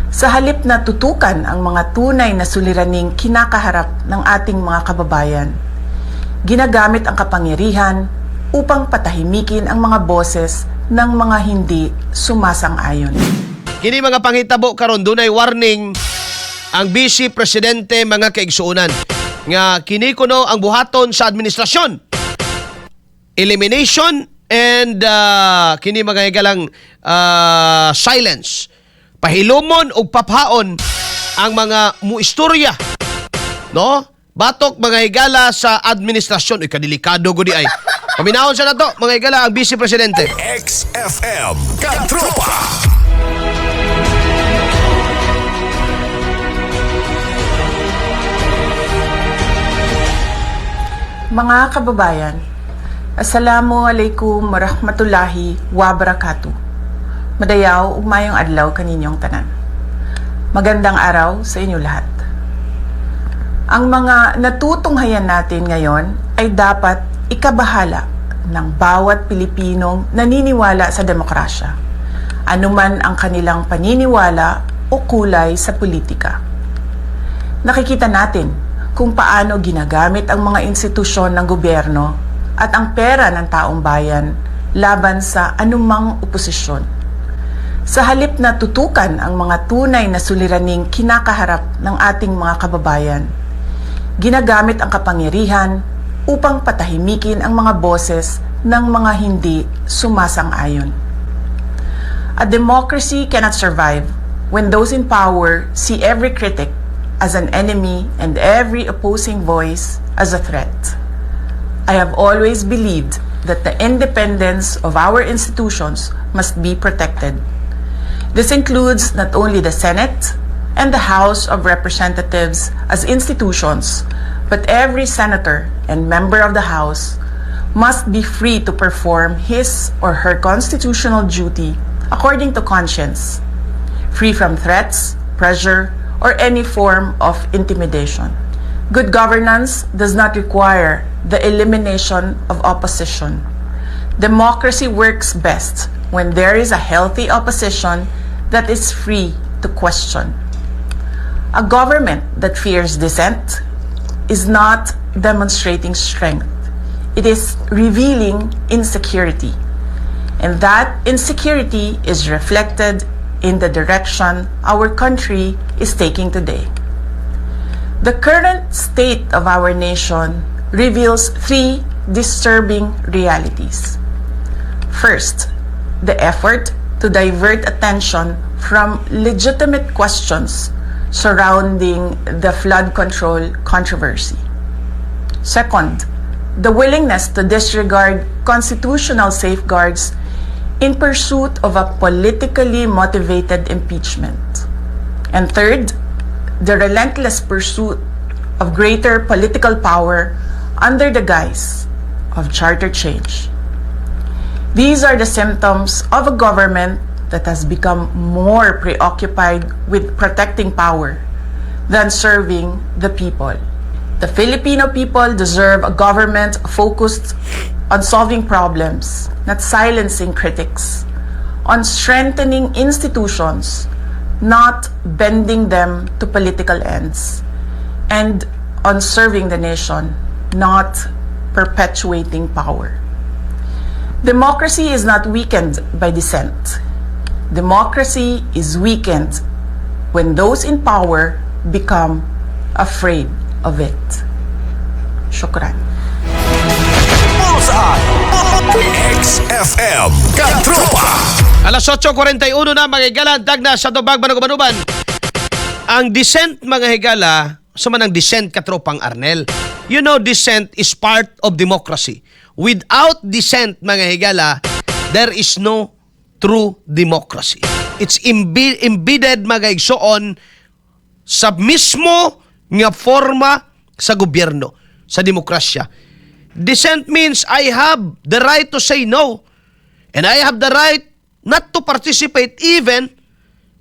Sa halip na tutukan ang mga tunay na suliraning kinakaharap ng ating mga kababayan, ginagamit ang kapangyarihan upang patahimikin ang mga boses ng mga hindi sumasang-ayon. Kini mga panghitabo karon dunay warning ang Vice Presidente mga kaigsuonan nga kini kuno ang buhaton sa administrasyon. Elimination and kini mga higalang silence. Pahilumon o paphaon ang mga muistorya, no? Batok mga higala sa administrasyon. Uy, kadelikado gudi ay. Paminahon sa nato mga higala ang Vice Presidente. XFM Katropa. Mga kababayan, Assalamualaikum warahmatullahi wabarakatuh. Madayaw ug mayong adlaw kaninyong tanan. Magandang araw sa inyo lahat. Ang mga natutunghayan natin ngayon ay dapat ikabahala ng bawat Pilipinong naniniwala sa demokrasya, anuman ang kanilang paniniwala o kulay sa politika. Nakikita natin kung paano ginagamit ang mga institusyon ng gobyerno at ang pera ng taong bayan laban sa anumang oposisyon. Sa halip na tutukan ang mga tunay na suliraning kinakaharap ng ating mga kababayan, ginagamit ang kapangyarihan upang patahimikin ang mga boses ng mga hindi sumasang-ayon. A democracy cannot survive when those in power see every critic as an enemy and every opposing voice as a threat. I have always believed that the independence of our institutions must be protected. This includes not only the Senate and the House of Representatives as institutions, but every senator and member of the House must be free to perform his or her constitutional duty according to conscience, free from threats, pressure, or any form of intimidation. Good governance does not require the elimination of opposition. Democracy works best when there is a healthy opposition that is free to question. A government that fears dissent is not demonstrating strength. It is revealing insecurity. And that insecurity is reflected in the direction our country is taking today. The current state of our nation reveals three disturbing realities. First, the effort to divert attention from legitimate questions surrounding the flood control controversy. Second, the willingness to disregard constitutional safeguards in pursuit of a politically motivated impeachment. And third, the relentless pursuit of greater political power under the guise of charter change. These are the symptoms of a government that has become more preoccupied with protecting power than serving the people. The Filipino people deserve a government focused on solving problems, not silencing critics, on strengthening institutions, not bending them to political ends, and on serving the nation, not perpetuating power. Democracy is not weakened by dissent. Democracy is weakened when those in power become afraid of it. Shukran. XFM Katropa. Alas 8:41 na mga higala, tagna sa Tubag Manuban. Ang dissent mga higala, suma ng dissent katropang Arnel. You know, dissent is part of democracy. Without dissent mga higala, there is no true democracy. It's embedded mga igsoon sa mismo nga forma sa gobyerno, sa demokrasya. Dissent means I have the right to say no, and I have the right not to participate even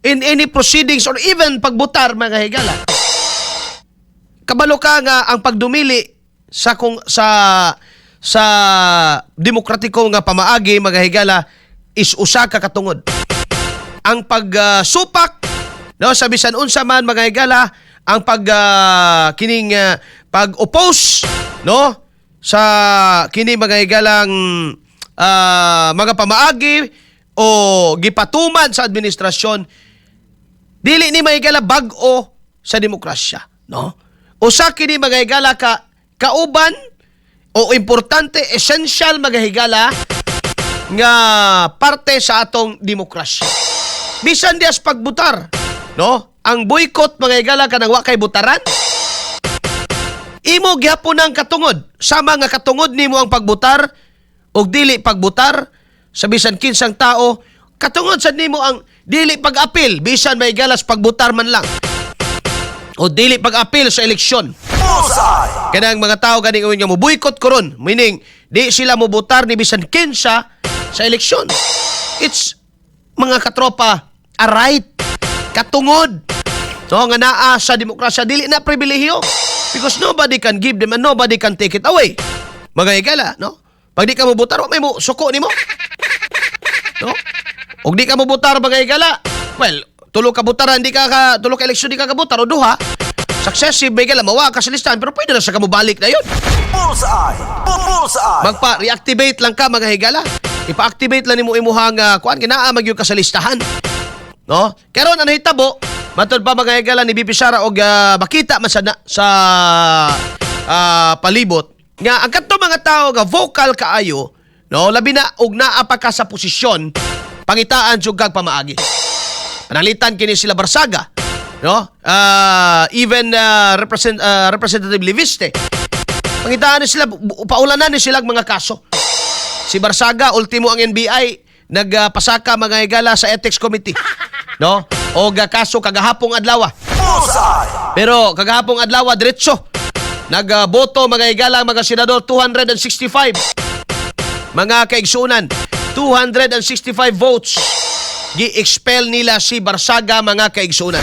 in any proceedings or even pagbutar mga higala. Kabalo ka nga ang pagdumili sa demokratiko nga pamaagi mga higala is usa ka katungod. Ang pagsupak no, sa bisan unsa man mga higala ang pag-oppose, no, sa kini mga higalang mga pamaagi o gipatuman sa administrasyon, dili ni mga higala bag-o sa demokrasya, no? Usa kini mga higala kauban o importante, essential mga higala nga parte sa atong demokrasya. Bisan dias pagbutar, no? Ang boycott mga higala kanang wa kay butaran. Imo gyapon ang katungod. Sama nga katungod nimo ang pagbutar o dili pagbutar sa bisan kinsang tao, katungod sa nimo ang dili pag-apil bisan may galas pagbutar man lang. O dili pag-apil sa eleksyon. Kanang mga tao ganing uwin nga mo boycott koron, meaning di sila mo butar ni bisan kinsa sa eleksyon. It's mga katropa, a right, katungod. So nga naa sa demokrasya, dili na pribilehiyo. Because nobody can give them and nobody can take it away. Mga higala, no? Pag di ka mo butar, may mo suko ni mo. No? O di ka mo butar, mga higala, well, tulo ka butaran, tulo ka eleksyon, di ka kabutar, o duha, successive, mga higala, mawa ka sa listahan, pero pwede na sa ka mo balik na yun. Magpa-reactivate lang ka, mga higala. Ipa-activate lang ni mo imuhang, kuan, kinaamag yung ka sa listahan. No? Karon ang hitabo, matod pa mga higala ni BP Sara og makita man sa palibot nga ang kadto mga tao nga vocal kaayo, no, labi na og naa pa ka sa posisyon pangitaan jud kag pamaagi. Panalitan kini sila Barsaga, no? Even Representative Liviste. Pangitaan ni sila paulanan ni sila mga kaso. Si Barsaga ultimo ang NBI nagpasaka mga higala sa Ethics Committee, no? O kaso kagahapong adlaw. Pero kagahapong adlaw diretso nagboto mga higala mga senador 265. Mga kaigsunan, 265 votes gi-expel nila si Barsaga mga kaigsunan.